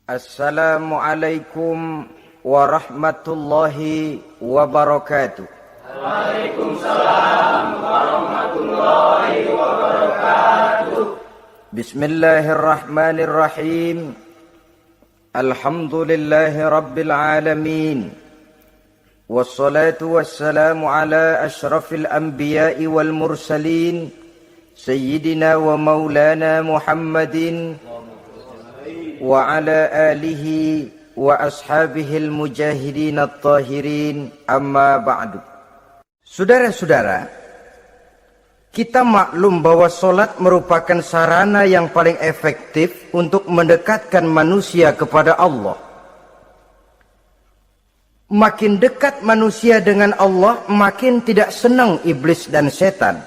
Assalamualaikum warahmatullahi wabarakatuh. Waalaikumsalam warahmatullahi wabarakatuh. Bismillahirrahmanirrahim. Alhamdulillahi rabbil alamin. Wassalatu wassalamu ala ashrafil anbiya'i wal mursalin. Sayyidina wa maulana Muhammadin wa ala alihi wa ashabihil mujahidin at-tahirin, amma ba'du. Saudara-saudara, kita maklum bahwa solat merupakan sarana yang paling efektif untuk mendekatkan manusia kepada Allah. Makin dekat manusia dengan Allah, makin tidak senang iblis dan setan.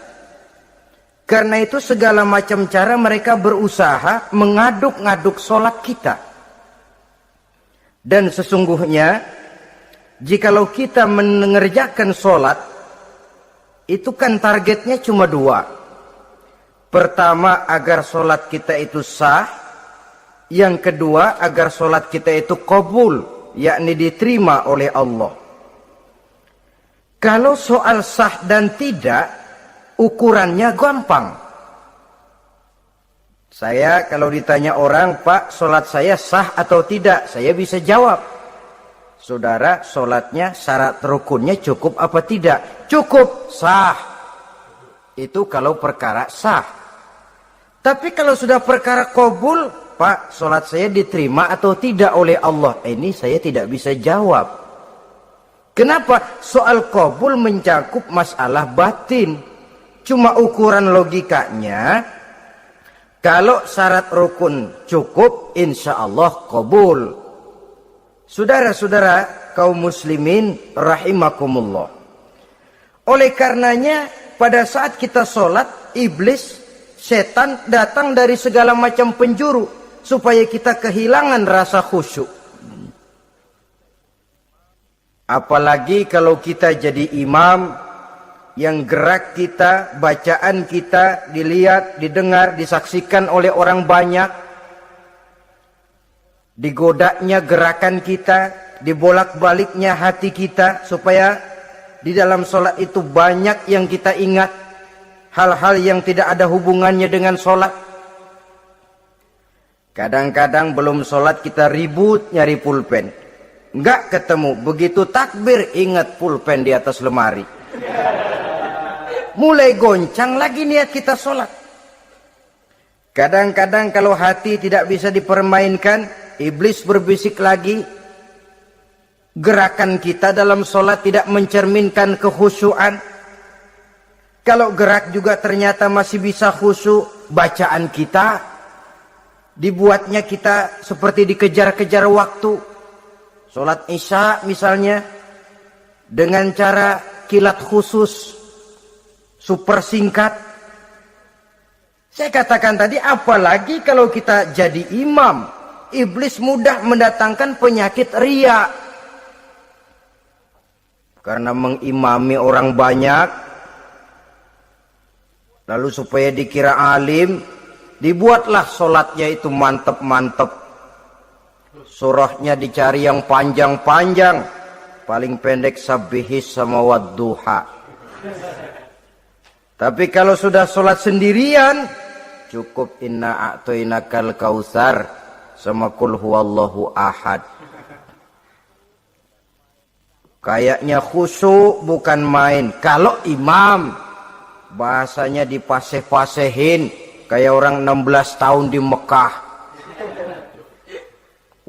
Karena itu segala macam cara mereka berusaha mengaduk-ngaduk solat kita. Dan sesungguhnya, jikalau kita mengerjakan solat, itu kan targetnya cuma dua. Pertama, agar solat kita itu sah. Yang kedua, agar solat kita itu qabul, yakni diterima oleh Allah. Kalau soal sah dan tidak, ukurannya gampang. Saya kalau ditanya orang, Pak, solat saya sah atau tidak? Saya bisa jawab. Saudara, solatnya syarat rukunnya cukup apa tidak? Cukup, sah. Itu kalau perkara sah. Tapi kalau sudah perkara qabul, Pak, solat saya diterima atau tidak oleh Allah? Ini saya tidak bisa jawab. Kenapa? Soal qabul mencakup masalah batin. Cuma ukuran logikanya, kalau syarat rukun cukup, insya Allah qabul. Saudara-saudara kaum muslimin rahimakumullah. Oleh karenanya, pada saat kita sholat, iblis, setan datang dari segala macam penjuru, supaya kita kehilangan rasa khusyuk. Apalagi kalau kita jadi imam, yang gerak kita, bacaan kita dilihat, didengar, disaksikan oleh orang banyak. Digodanya gerakan kita, dibolak-baliknya hati kita, supaya di dalam sholat itu banyak yang kita ingat. Hal-hal yang tidak ada hubungannya dengan sholat. Kadang-kadang belum sholat kita ribut nyari pulpen. Enggak ketemu, begitu takbir ingat pulpen di atas lemari. Mulai goncang lagi niat kita sholat. Kadang-kadang kalau hati tidak bisa dipermainkan, iblis berbisik lagi. Gerakan kita dalam sholat tidak mencerminkan kekhusyuan. Kalau gerak juga ternyata masih bisa khusyuk, bacaan kita dibuatnya kita seperti dikejar-kejar waktu. Sholat isya misalnya, dengan cara kilat khusus, super singkat. Saya katakan tadi, apalagi kalau kita jadi imam, iblis mudah mendatangkan penyakit riya. Karena mengimami orang banyak, lalu supaya dikira alim, dibuatlah sholatnya itu mantep-mantep. Surahnya dicari yang panjang-panjang, paling pendek sabbihis sama wadduha. Tapi kalau sudah sholat sendirian, cukup inna a'toinakal kautsar sama kul huwallahu ahad. Kayaknya khusyuk bukan main. Kalau imam, bahasanya dipaseh-pasehin kayak orang 16 tahun di Mekah.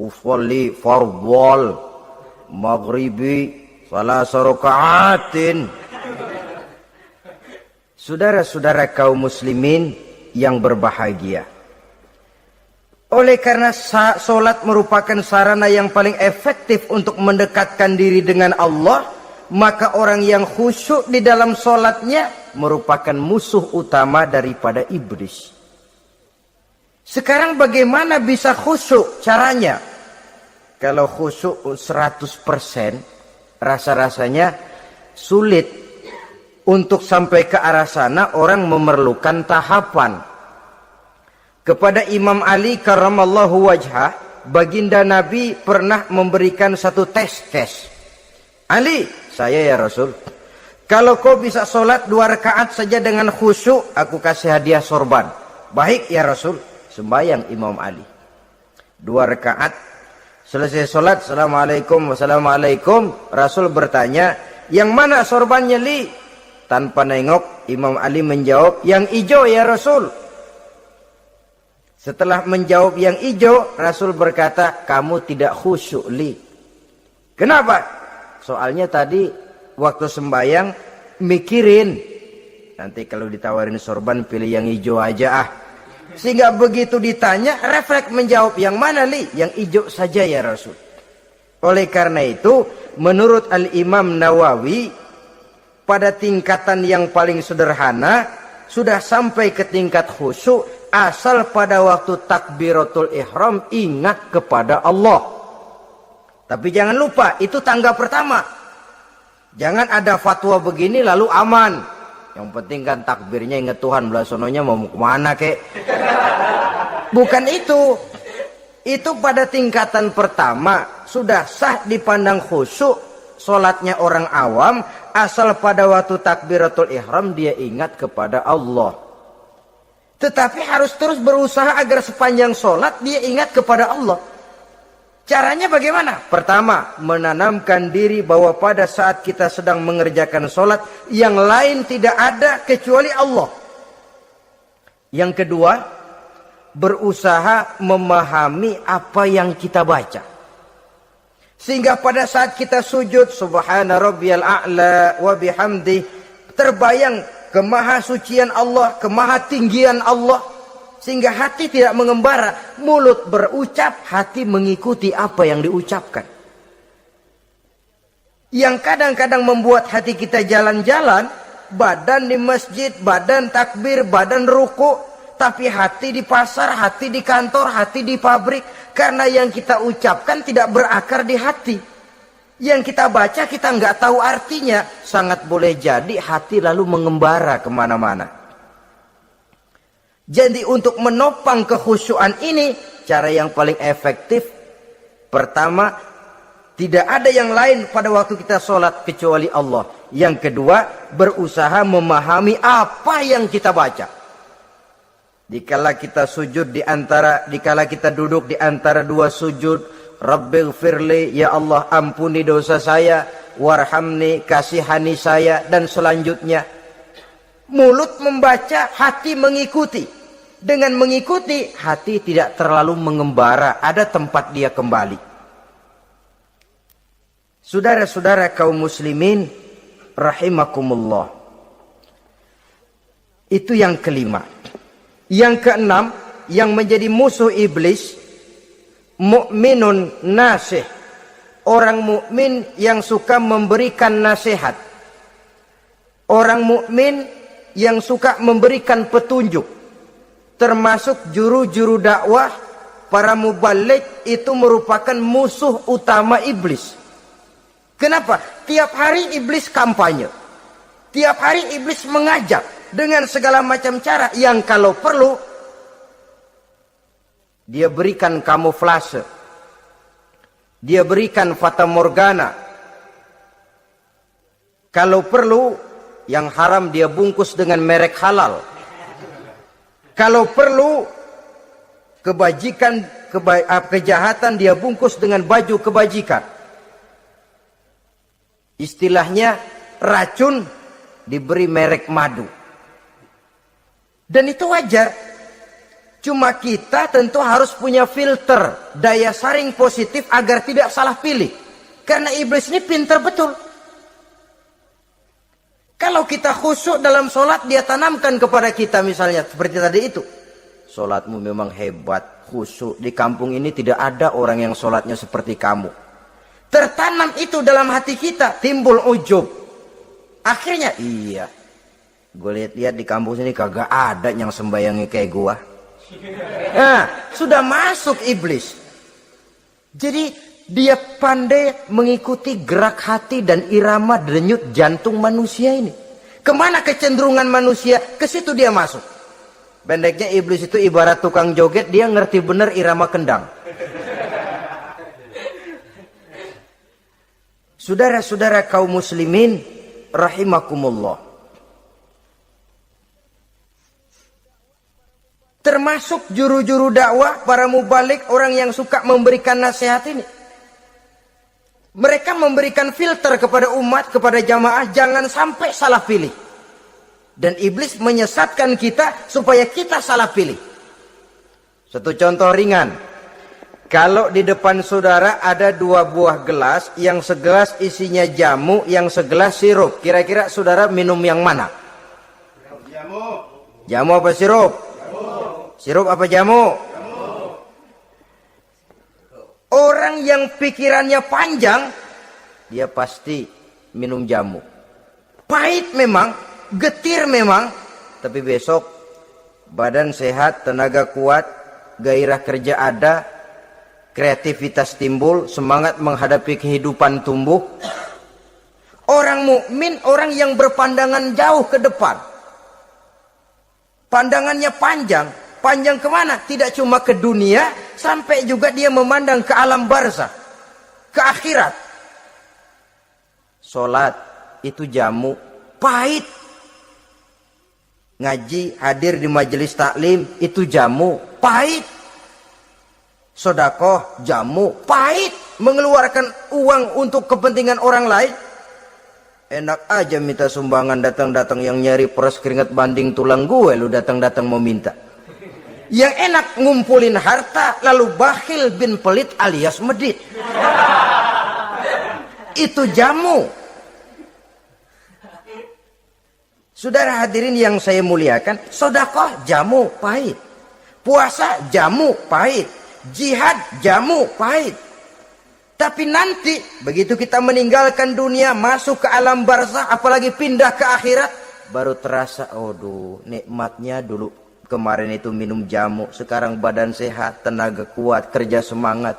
Usolli fardhol maghribi salasa raka'atin. Saudara-saudara kaum muslimin yang berbahagia. Oleh karena solat merupakan sarana yang paling efektif untuk mendekatkan diri dengan Allah, maka orang yang khusyuk di dalam solatnya merupakan musuh utama daripada iblis. Sekarang bagaimana bisa khusyuk caranya? Kalau khusyuk 100%, rasa-rasanya sulit. Untuk sampai ke arah sana orang memerlukan tahapan. Kepada Imam Ali karramallahu wajhah baginda Nabi pernah memberikan satu tes. Ali, saya ya Rasul, kalau kau bisa sholat 2 rakaat saja dengan khusyuk, aku kasih hadiah sorban. Baik ya Rasul. Sembayang Imam Ali 2 rakaat, selesai sholat, assalamualaikum wassalamualaikum. Rasul bertanya, yang mana sorbannya Li? Tanpa nengok, Imam Ali menjawab, yang hijau ya Rasul. Setelah menjawab yang hijau, Rasul berkata, kamu tidak khusyuk Li. Kenapa? Soalnya tadi waktu sembayang mikirin, nanti kalau ditawarin sorban pilih yang hijau aja ah. Sehingga begitu ditanya, refleks menjawab, yang mana Li? Yang hijau saja ya Rasul. Oleh karena itu, menurut Al-Imam Nawawi, pada tingkatan yang paling sederhana, sudah sampai ke tingkat khusyuk, asal pada waktu takbiratul ihram ingat kepada Allah. Tapi jangan lupa, itu tangga pertama. Jangan ada fatwa begini lalu aman. Yang penting kan takbirnya ingat Tuhan, belasononya mau kemana kek. Bukan itu. Itu pada tingkatan pertama sudah sah dipandang khusyuk solatnya orang awam, asal pada waktu takbiratul ihram dia ingat kepada Allah. Tetapi harus terus berusaha agar sepanjang solat dia ingat kepada Allah. Caranya bagaimana? Pertama, menanamkan diri bahwa pada saat kita sedang mengerjakan solat, yang lain tidak ada kecuali Allah. Yang kedua, berusaha memahami apa yang kita baca. Sehingga pada saat kita sujud, subhana rabbiyal a'la wa bihamdi, terbayang kemahasucian Allah, kemahatinggian Allah. Sehingga hati tidak mengembara, mulut berucap, hati mengikuti apa yang diucapkan. Yang kadang-kadang membuat hati kita jalan-jalan, badan di masjid, badan takbir, badan ruku, tapi hati di pasar, hati di kantor, hati di pabrik. Karena yang kita ucapkan tidak berakar di hati. Yang kita baca kita nggak tahu artinya. Sangat boleh jadi hati lalu mengembara kemana-mana. Jadi untuk menopang kekhusyuan ini, cara yang paling efektif, pertama, tidak ada yang lain pada waktu kita sholat kecuali Allah. Yang kedua, berusaha memahami apa yang kita baca. Dikala kita sujud dikala kita duduk di antara 2 sujud, Rabbighfirli, ya Allah ampuni dosa saya, warhamni, kasihani saya, dan selanjutnya. Mulut membaca, hati mengikuti. Dengan mengikuti, hati tidak terlalu mengembara, ada tempat dia kembali. Saudara-saudara kaum muslimin rahimakumullah. Itu yang kelima. Yang keenam, yang menjadi musuh iblis, mukminun nasih. Orang mukmin yang suka memberikan nasihat. Orang mukmin yang suka memberikan petunjuk. Termasuk juru-juru dakwah, para mubalik, itu merupakan musuh utama iblis. Kenapa? Tiap hari iblis kampanye. Tiap hari iblis mengajak dengan segala macam cara yang kalau perlu dia berikan kamuflase. Dia berikan fata morgana. Kalau perlu yang haram dia bungkus dengan merek halal. Kalau perlu kebajikan, kejahatan dia bungkus dengan baju kebajikan. Istilahnya racun diberi merek madu. Dan itu wajar. Cuma kita tentu harus punya filter, daya saring positif agar tidak salah pilih. Karena iblis ini pintar betul. Kalau kita khusyuk dalam sholat, dia tanamkan kepada kita misalnya seperti tadi itu. Sholatmu memang hebat, khusyuk. Di kampung ini tidak ada orang yang sholatnya seperti kamu. Tertanam itu dalam hati kita, timbul ujub. Akhirnya, iya. Gue lihat-lihat di kampung sini kagak ada yang sembayangnya kayak gua. Nah, sudah masuk iblis. Jadi dia pandai mengikuti gerak hati dan irama denyut jantung manusia ini. Kemana kecenderungan manusia, ke situ dia masuk. Pendeknya iblis itu ibarat tukang joget, dia ngerti bener irama kendang. Saudara-saudara kaum muslimin rahimakumullah. Termasuk juru-juru dakwah, para mubalik, orang yang suka memberikan nasihat ini. Mereka memberikan filter kepada umat, kepada jamaah, jangan sampai salah pilih. Dan iblis menyesatkan kita supaya kita salah pilih. Satu contoh ringan. Kalau di depan saudara ada 2 buah gelas, yang segelas isinya jamu, yang segelas sirup. Kira-kira saudara minum yang mana? Jamu. Jamu apa sirup? Jamu. Sirup apa jamu? Jamu. Orang yang pikirannya panjang, dia pasti minum jamu. Pahit memang, getir memang, tapi besok badan sehat, tenaga kuat, gairah kerja ada, kreativitas timbul, semangat menghadapi kehidupan tumbuh. Orang mukmin, orang yang berpandangan jauh ke depan. Pandangannya panjang. Panjang kemana? Tidak cuma ke dunia, sampai juga dia memandang ke alam barzah, ke akhirat. Sholat itu jamu, pahit. Ngaji, hadir di majelis taklim, itu jamu, pahit. Sedekah, jamu, pahit. Mengeluarkan uang untuk kepentingan orang lain. Enak aja minta sumbangan, datang-datang yang nyari peres keringat banding tulang gue, lu datang-datang mau minta. Yang enak ngumpulin harta, lalu bakhil bin pelit alias medit. Itu jamu. Saudara hadirin yang saya muliakan, sedekah jamu, pahit. Puasa jamu, pahit. Jihad jamu, pahit. Tapi nanti begitu kita meninggalkan dunia, masuk ke alam barzah, apalagi pindah ke akhirat, baru terasa, aduh, nikmatnya dulu kemarin itu minum jamu, sekarang badan sehat, tenaga kuat, kerja semangat.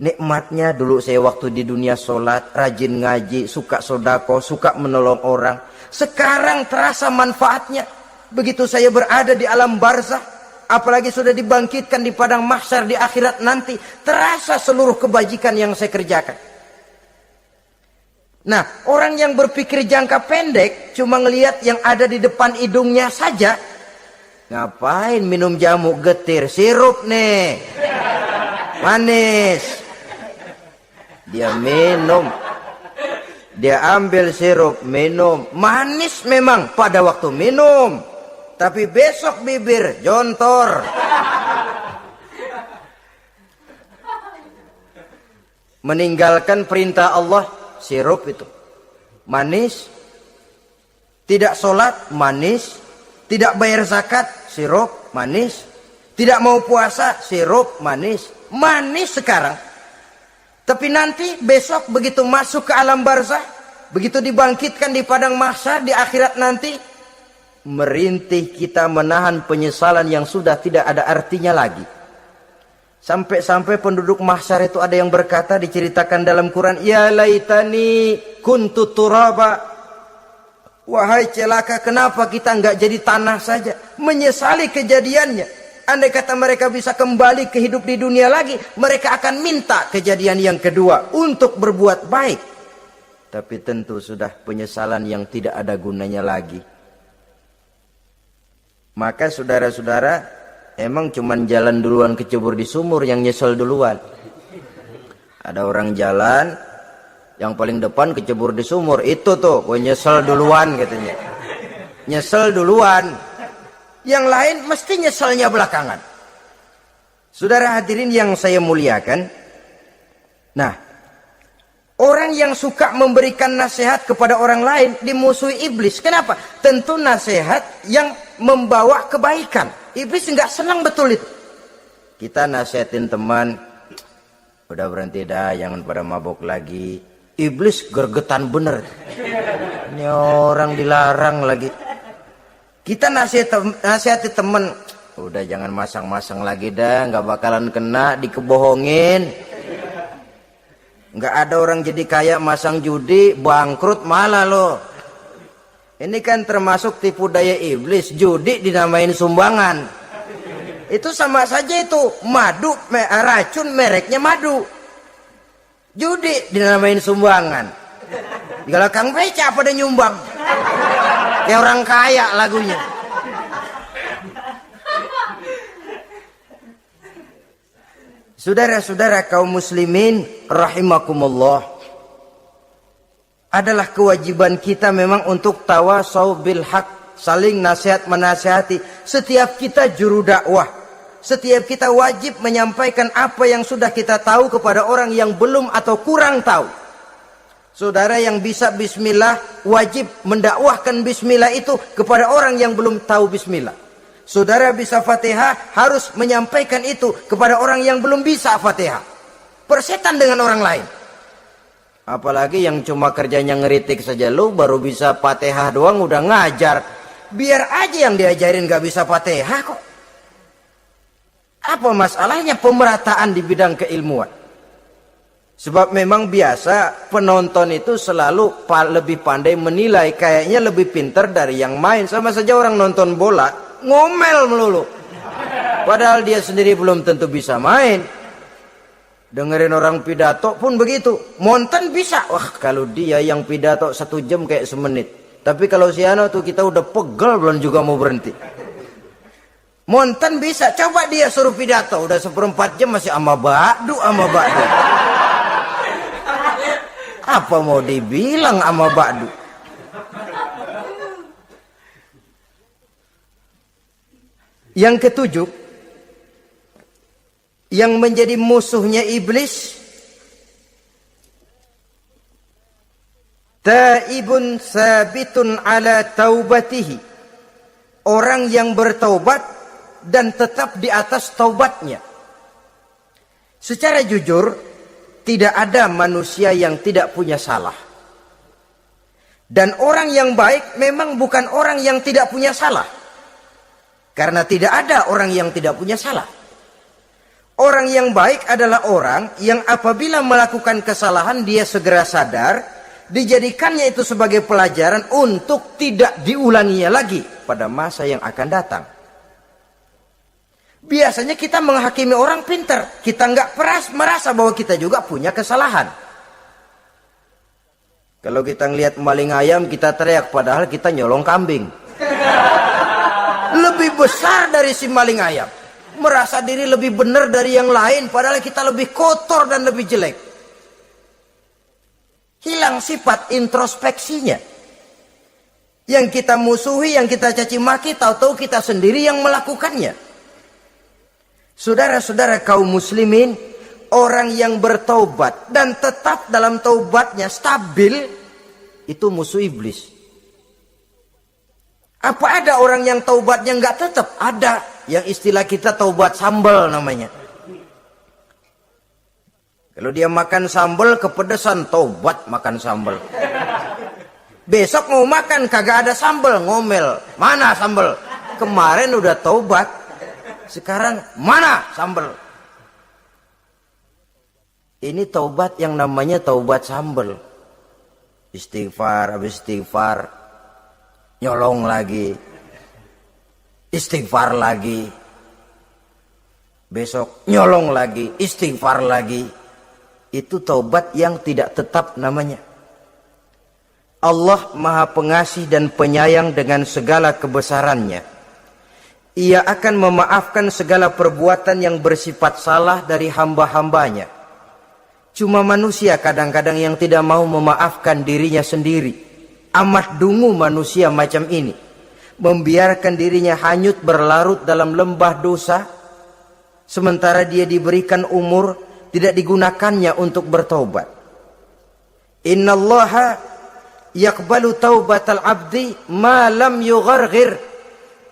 Nikmatnya dulu saya waktu di dunia sholat, rajin ngaji, suka sodako, suka menolong orang. Sekarang terasa manfaatnya. Begitu saya berada di alam barzah, apalagi sudah dibangkitkan di padang mahsyar di akhirat nanti, terasa seluruh kebajikan yang saya kerjakan. Nah, orang yang berpikir jangka pendek, cuma ngelihat yang ada di depan hidungnya saja. Ngapain minum jamu getir, sirup nih, manis. Dia minum, dia ambil sirup, minum, manis memang pada waktu minum. Tapi besok bibir jontor. Meninggalkan perintah Allah, sirup itu. Manis. Tidak sholat, manis. Tidak bayar zakat, sirup, manis. Tidak mau puasa, sirup, manis. Manis sekarang. Tapi nanti besok begitu masuk ke alam barzah, begitu dibangkitkan di padang mahsyar di akhirat nanti, merintih kita menahan penyesalan yang sudah tidak ada artinya lagi. Sampai-sampai penduduk mahsyar itu ada yang berkata, diceritakan dalam Quran, ya laitani kuntu turaba. Wahai celaka, kenapa kita nggak jadi tanah saja? Menyesali kejadiannya. Andai kata mereka bisa kembali ke hidup di dunia lagi, mereka akan minta kejadian yang kedua untuk berbuat baik. Tapi tentu sudah penyesalan yang tidak ada gunanya lagi. Maka saudara-saudara, emang cuman jalan duluan kecebur di sumur yang nyesel duluan. Ada orang jalan, yang paling depan kecebur di sumur, itu tuh, gue nyesel duluan katanya. Nyesel duluan. Yang lain mesti nyeselnya belakangan. Saudara hadirin yang saya muliakan. Nah, orang yang suka memberikan nasihat kepada orang lain dimusuhi iblis. Kenapa? Tentu nasihat yang membawa kebaikan. Iblis nggak senang betul itu. Kita nasihatin teman, udah berhenti dah, jangan pada mabuk lagi. Iblis gergetan bener. Ini orang dilarang lagi. Kita nasihati teman, udah jangan masang-masang lagi dah, nggak bakalan kena, dikebohongin. Nggak ada orang jadi kaya masang judi, bangkrut malah loh. Ini kan termasuk tipu daya iblis, judi dinamain sumbangan. Itu sama saja itu, madu, racun mereknya madu. Judi dinamain sumbangan. Kalau Kang Beca pada nyumbang. Kayak orang kaya lagunya. Saudara-saudara kaum muslimin rahimakumullah. Adalah kewajiban kita memang untuk tawasau bil haq, saling nasihat menasihati. Setiap kita juru dakwah, setiap kita wajib menyampaikan apa yang sudah kita tahu kepada orang yang belum atau kurang tahu. Saudara yang bisa bismillah wajib mendakwahkan bismillah itu kepada orang yang belum tahu bismillah. Saudara bisa Fatihah harus menyampaikan itu kepada orang yang belum bisa Fatihah. Persetan dengan orang lain. Apalagi yang cuma kerjanya ngeritik saja, lu baru bisa Fatihah doang udah ngajar. Biar aja yang diajarin gak bisa Fatihah kok. Apa masalahnya pemerataan di bidang keilmuan? Sebab memang biasa penonton itu selalu lebih pandai menilai, kayaknya lebih pintar dari yang main. Sama saja orang nonton bola ngomel melulu, padahal dia sendiri belum tentu bisa main. Dengerin orang pidato pun begitu, monten bisa. Wah, kalau dia yang pidato 1 jam kayak semenit. Tapi kalau si Ano tuh kita udah pegel belum juga mau berhenti. Monten bisa, coba dia suruh pidato udah 1/4 jam masih ama ba'du. Apa mau dibilang ama ba'du? Yang ketujuh, yang menjadi musuhnya iblis, taibun sabitun ala taubatihi, orang yang bertaubat dan tetap di atas taubatnya. Secara jujur, tidak ada manusia yang tidak punya salah. Dan orang yang baik memang bukan orang yang tidak punya salah. Karena tidak ada orang yang tidak punya salah. Orang yang baik adalah orang yang apabila melakukan kesalahan dia segera sadar, dijadikannya itu sebagai pelajaran untuk tidak diulanginya lagi pada masa yang akan datang. Biasanya kita menghakimi orang pintar, kita nggak merasa bahwa kita juga punya kesalahan. Kalau kita ngelihat maling ayam kita teriak, padahal kita nyolong kambing. Lebih besar dari si maling ayam. Merasa diri lebih benar dari yang lain, padahal kita lebih kotor dan lebih jelek. Hilang sifat introspeksinya. Yang kita musuhi, yang kita caci maki, tahu-tahu kita sendiri yang melakukannya. Saudara-saudara kaum muslimin, orang yang bertaubat dan tetap dalam taubatnya stabil, itu musuh iblis. Apa ada orang yang taubatnya nggak tetap? Ada. Yang istilah kita taubat sambal namanya. Kalau dia makan sambal kepedesan, taubat makan sambal. Besok mau makan kagak ada sambal, ngomel. Mana sambal? Kemarin udah taubat. Sekarang mana sambal? Ini taubat yang namanya taubat sambal. Istighfar, habis istighfar nyolong lagi, istighfar lagi, besok nyolong lagi, istighfar lagi. Itu taubat yang tidak tetap namanya. Allah Maha Pengasih dan Penyayang dengan segala kebesarannya. Ia akan memaafkan segala perbuatan yang bersifat salah dari hamba-hambanya. Cuma manusia kadang-kadang yang tidak mau memaafkan dirinya sendiri. Amat dungu manusia macam ini, membiarkan dirinya hanyut berlarut dalam lembah dosa, sementara dia diberikan umur tidak digunakannya untuk bertaubat. Innallaha yaqbalu taubatal abdi ma lam yugharghir.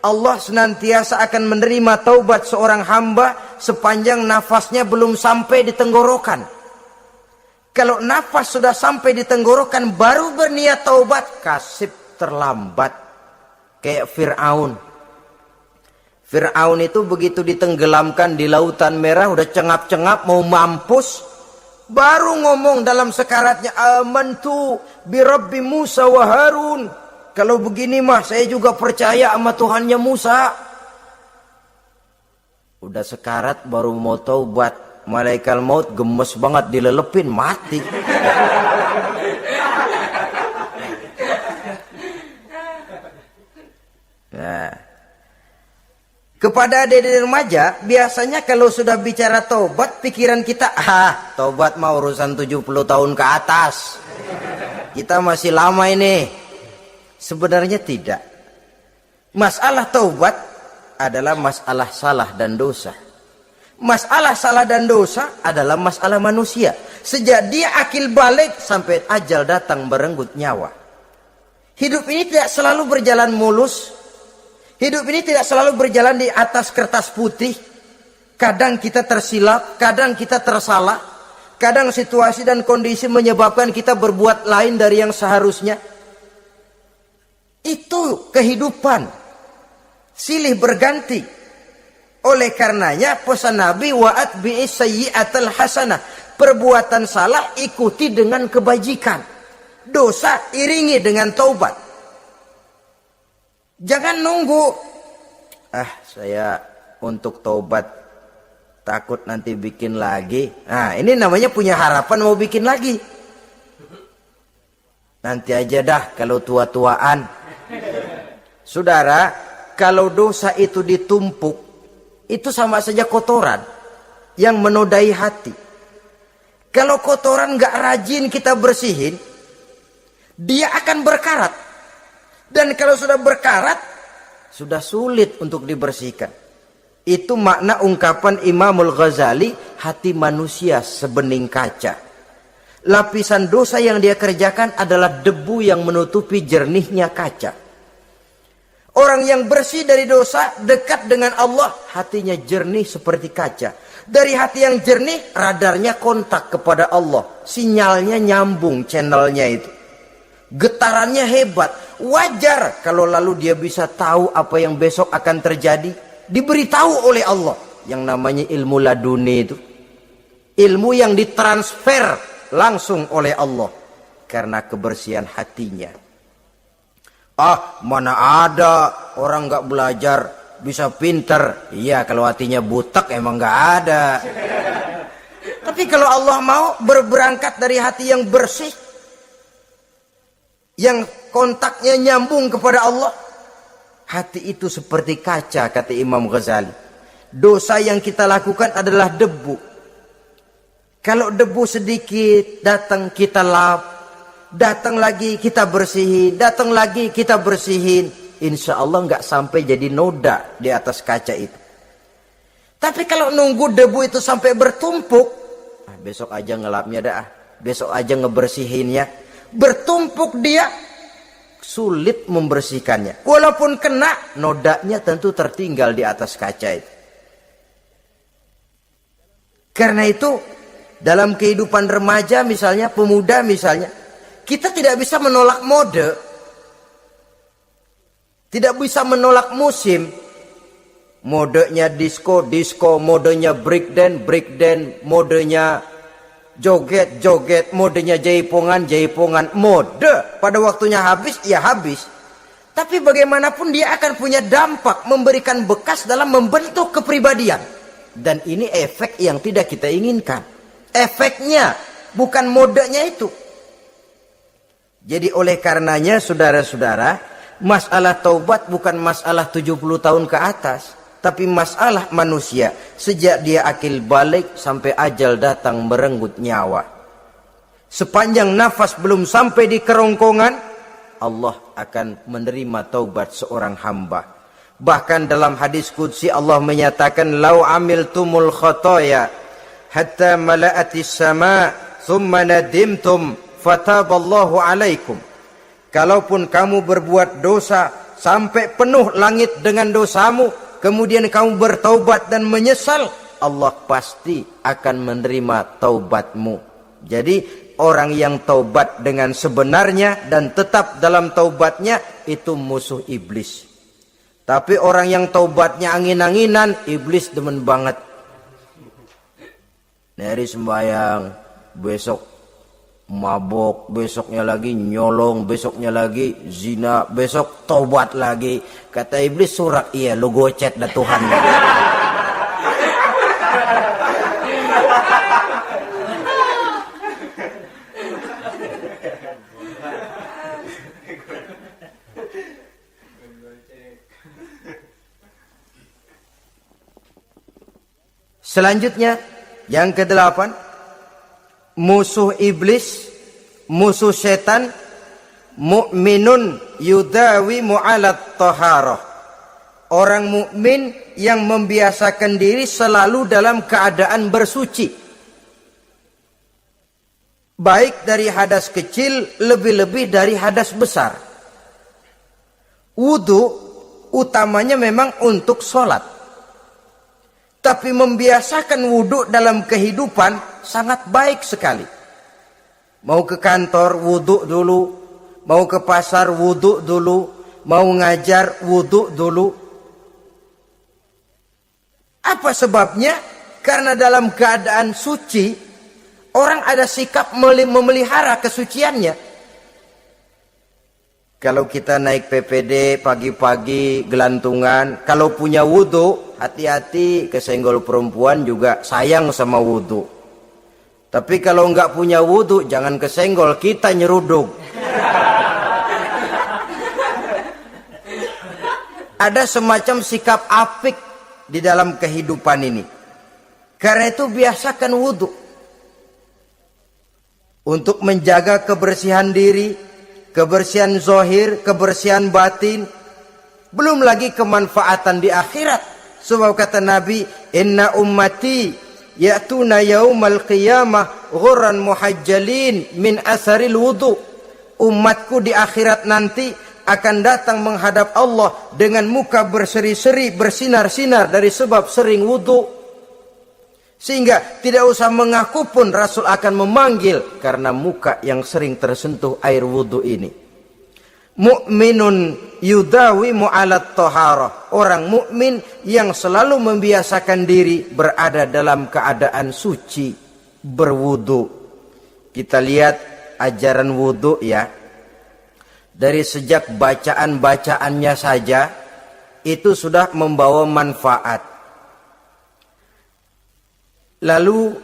Allah senantiasa akan menerima taubat seorang hamba sepanjang nafasnya belum sampai di tenggorokan. Kalau nafas sudah sampai di tenggorokan baru berniat taubat, kasib terlambat. Kayak Fir'aun. Fir'aun itu begitu ditenggelamkan di lautan merah, udah cengap-cengap mau mampus, baru ngomong dalam sekaratnya, amantu bi Rabbi Musa wa Harun. Kalau begini mah saya juga percaya sama Tuhannya Musa. Udah sekarat baru mau taubat, malaikat maut gemes banget, dilelepin mati. Nah, kepada adik-adik remaja, biasanya kalau sudah bicara taubat, pikiran kita, taubat mau urusan 70 tahun ke atas. Kita masih lama ini. Sebenarnya tidak. Masalah taubat adalah masalah salah dan dosa. Masalah salah dan dosa adalah masalah manusia. Sejak dia akil balik sampai ajal datang merenggut nyawa. Hidup ini tidak selalu berjalan mulus. Hidup ini tidak selalu berjalan di atas kertas putih. Kadang kita tersilap, kadang kita tersalah. Kadang situasi dan kondisi menyebabkan kita berbuat lain dari yang seharusnya. Itu kehidupan. Silih berganti. Oleh karenanya pesan Nabi, wa'atbi'is sayyi'atal hasanah. Perbuatan salah ikuti dengan kebajikan. Dosa iringi dengan taubat. Jangan nunggu. Saya untuk taubat takut nanti bikin lagi. Nah, ini namanya punya harapan mau bikin lagi. Nanti aja dah kalau tua-tuaan. Saudara, kalau dosa itu ditumpuk, itu sama saja kotoran yang menodai hati. Kalau kotoran gak rajin kita bersihin, dia akan berkarat. Dan kalau sudah berkarat, sudah sulit untuk dibersihkan. Itu makna ungkapan Imamul Ghazali, hati manusia sebening kaca. Lapisan dosa yang dia kerjakan adalah debu yang menutupi jernihnya kaca. Orang yang bersih dari dosa, dekat dengan Allah, hatinya jernih seperti kaca. Dari hati yang jernih, radarnya kontak kepada Allah. Sinyalnya nyambung channelnya itu. Getarannya hebat. Wajar kalau lalu dia bisa tahu apa yang besok akan terjadi. Diberitahu oleh Allah. Yang namanya ilmu laduni itu. Ilmu yang ditransfer langsung oleh Allah. Karena kebersihan hatinya. Mana ada orang gak belajar bisa pinter. Iya, kalau hatinya butek emang gak ada. Tapi kalau Allah mau berberangkat dari hati yang bersih, yang kontaknya nyambung kepada Allah, hati itu seperti kaca, kata Imam Ghazali. Dosa yang kita lakukan adalah debu. Kalau debu sedikit datang kita lap, datang lagi kita bersihin, datang lagi kita bersihin, insya Allah nggak sampai jadi noda di atas kaca itu. Tapi kalau nunggu debu itu sampai bertumpuk, besok aja ngelapnya dah, besok aja ngebersihinnya. Bertumpuk dia, sulit membersihkannya. Walaupun kena, nodanya tentu tertinggal di atas kaca itu. Karena itu, dalam kehidupan remaja misalnya, pemuda misalnya, kita tidak bisa menolak mode. Tidak bisa menolak musim. Modenya disco, modenya breakdance, modenya joget, modenya jaipongan, mode. Pada waktunya habis, ya habis. Tapi bagaimanapun dia akan punya dampak, memberikan bekas dalam membentuk kepribadian. Dan ini efek yang tidak kita inginkan. Efeknya, bukan modenya itu. Jadi oleh karenanya, saudara-saudara, masalah taubat bukan masalah 70 tahun ke atas. Tapi masalah manusia sejak dia akil balik sampai ajal datang merenggut nyawa. Sepanjang nafas belum sampai di kerongkongan, Allah akan menerima taubat seorang hamba. Bahkan dalam hadis qudsi Allah menyatakan, "Lau amiltumul khotoya hatta mala'atis sama thumma nadimtum fataballahu alaikum." Kalaupun kamu berbuat dosa sampai penuh langit dengan dosamu, kemudian kamu bertaubat dan menyesal, Allah pasti akan menerima taubatmu. Jadi orang yang taubat dengan sebenarnya dan tetap dalam taubatnya, itu musuh iblis. Tapi orang yang taubatnya angin-anginan, iblis demen banget. Dari sembahyang, besok mabok, besoknya lagi nyolong, besoknya lagi zina, besok taubat lagi. Kata iblis, surak, iya lu gocet dah Tuhan. Selanjutnya, yang kedelapan, musuh iblis, musuh setan, mu'minun yudawi mu'alat taharah. Orang mukmin yang membiasakan diri selalu dalam keadaan bersuci. Baik dari hadas kecil, lebih-lebih dari hadas besar. Wudu utamanya memang untuk sholat. Tapi membiasakan wudu dalam kehidupan sangat baik sekali. Mau ke kantor, wudu dulu. Mau ke pasar, wudu dulu. Mau ngajar, wudu dulu. Apa sebabnya? Karena dalam keadaan suci, orang ada sikap memelihara kesuciannya. Kalau kita naik PPD pagi-pagi gelantungan, kalau punya wudu, hati-hati kesenggol perempuan juga sayang sama wudu. Tapi kalau enggak punya wudu, jangan kesenggol, kita nyeruduk. Ada semacam sikap apik di dalam kehidupan ini. Karena itu biasakan wudu. Untuk menjaga kebersihan diri, kebersihan zahir, kebersihan batin. Belum lagi kemanfaatan di akhirat. Sebab kata Nabi, inna ummati ya'tuna yaumal qiyamah ghurran muhajjalin min asaril wudu. Umatku di akhirat nanti akan datang menghadap Allah dengan muka berseri-seri, bersinar-sinar dari sebab sering wudu. Sehingga tidak usah mengaku pun Rasul akan memanggil karena muka yang sering tersentuh air wudu ini. Mu'minun yudawi mu'alat taharah. Orang mukmin yang selalu membiasakan diri berada dalam keadaan suci, berwudu. Kita lihat ajaran wudu ya. Dari sejak bacaan-bacaannya saja itu sudah membawa manfaat. Lalu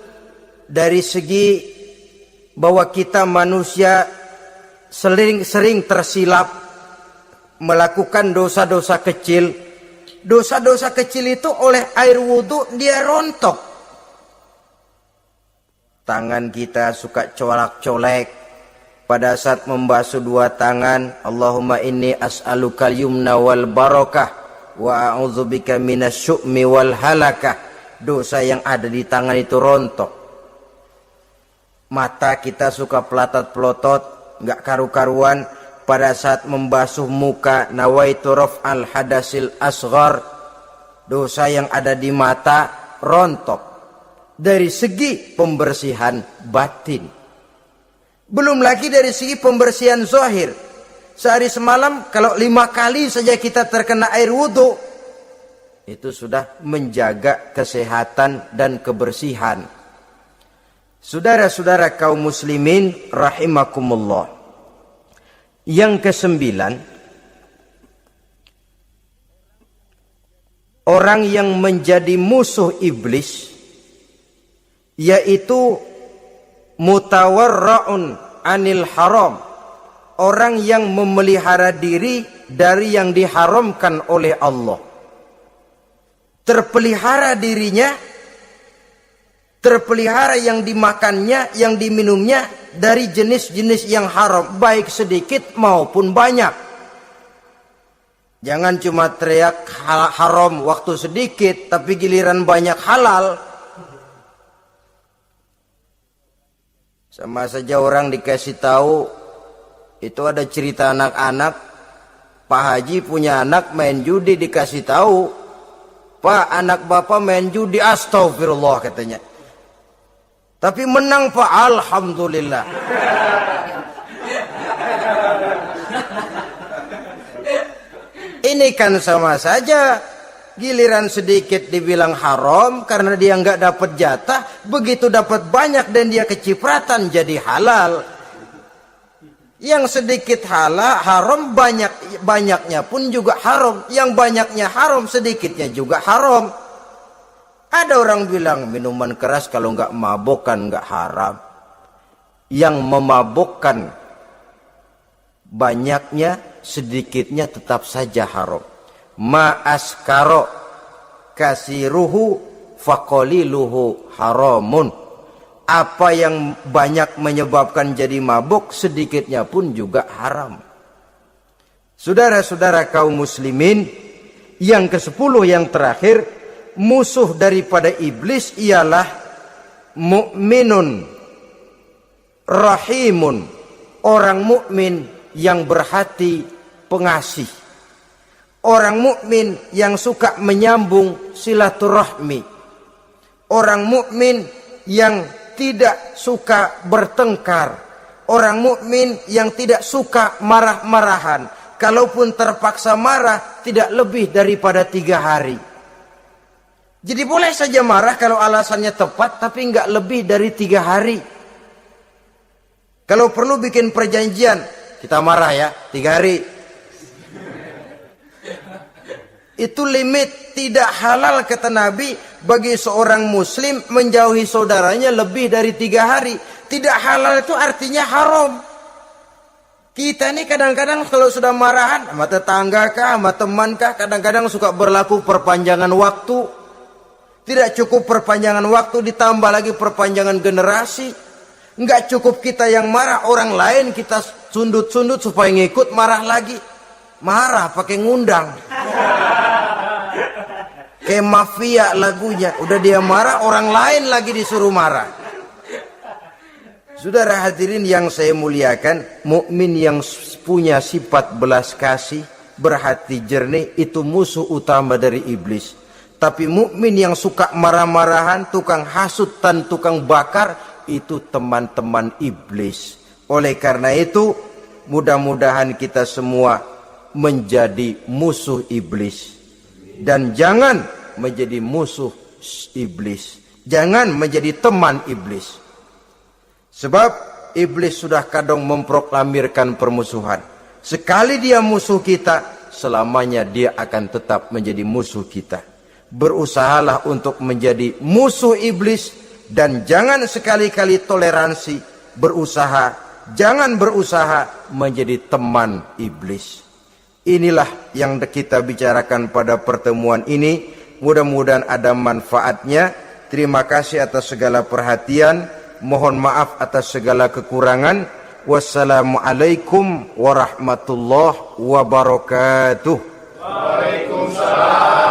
dari segi bahwa kita manusia sering tersilap melakukan dosa-dosa kecil. Dosa-dosa kecil itu oleh air wudu dia rontok. Tangan kita suka colak-colek. Pada saat membasuh dua tangan, Allahumma inni as'alukal yumna wal barakah wa a'udzubika minasyu'mi wal halakah. Dosa yang ada di tangan itu rontok. Mata kita suka pelotot-pelotot, enggak karu-karuan. Pada saat membasuh muka, nawaitu raf'al hadasil asghar. Dosa yang ada di mata rontok. Dari segi pembersihan batin. Belum lagi dari segi pembersihan zahir. Sehari semalam kalau 5 kali saja kita terkena air wudu, itu sudah menjaga kesehatan dan kebersihan. Saudara-saudara kaum muslimin rahimakumullah. Yang ke-9, orang yang menjadi musuh iblis yaitu mutawarra'un anil haram. Orang yang memelihara diri dari yang diharamkan oleh Allah. Terpelihara dirinya, terpelihara yang dimakannya, yang diminumnya dari jenis-jenis yang haram, baik sedikit maupun banyak. Jangan cuma teriak haram waktu sedikit, tapi giliran banyak halal. Sama saja orang dikasih tahu, itu ada cerita anak-anak, Pak Haji punya anak main judi, dikasih tahu, Pak, anak bapak main judi, astagfirullah katanya. Tapi menang Pak, alhamdulillah. Ini kan sama saja. Giliran sedikit dibilang haram karena dia nggak dapat jatah, begitu dapat banyak dan dia kecipratan jadi halal. Yang sedikit haram, banyaknya pun juga haram. Yang banyaknya haram, sedikitnya juga haram. Ada orang bilang minuman keras kalau nggak mabokkan nggak haram. Yang memabokkan banyaknya, sedikitnya tetap saja haram. Ma askaro kasiruhu faqaliluhu haramun. Apa yang banyak menyebabkan jadi mabuk, sedikitnya pun juga haram. Saudara-saudara kaum muslimin, yang ke-10 yang terakhir, musuh daripada iblis ialah mukminun rahimun, orang mukmin yang berhati pengasih, orang mukmin yang suka menyambung silaturahmi, orang mukmin yang tidak suka bertengkar, orang mukmin yang tidak suka marah-marahan, kalaupun terpaksa marah tidak lebih daripada 3 hari. Jadi boleh saja marah kalau alasannya tepat, tapi nggak lebih dari 3 hari. Kalau perlu bikin perjanjian, kita marah ya 3 hari. Itu limit. Tidak halal kata Nabi bagi seorang muslim menjauhi saudaranya lebih dari 3 hari. Tidak halal itu artinya haram. Kita ini kadang-kadang kalau sudah marahan sama tetangga kah, sama teman kah, kadang-kadang suka berlaku perpanjangan waktu. Tidak cukup perpanjangan waktu, ditambah lagi perpanjangan generasi. Enggak cukup kita yang marah, orang lain kita sundut-sundut supaya ngikut marah lagi. Marah pakai ngundang. Kayak mafia lagunya, udah dia marah, orang lain lagi disuruh marah. Saudara hadirin yang saya muliakan, mukmin yang punya sifat belas kasih, berhati jernih, itu musuh utama dari iblis. Tapi mukmin yang suka marah-marahan, tukang hasut dan tukang bakar, itu teman-teman iblis. Oleh karena itu, mudah-mudahan kita semua menjadi musuh iblis. Dan jangan menjadi musuh iblis. Jangan menjadi teman iblis. Sebab iblis sudah kadang memproklamirkan permusuhan. Sekali dia musuh kita, selamanya dia akan tetap menjadi musuh kita. Berusahalah untuk menjadi musuh iblis. Dan jangan sekali-kali toleransi. Jangan berusaha menjadi teman iblis. Inilah yang kita bicarakan pada pertemuan ini. Mudah-mudahan ada manfaatnya. Terima kasih atas segala perhatian. Mohon maaf atas segala kekurangan. Wassalamualaikum warahmatullahi wabarakatuh. Waalaikumsalam.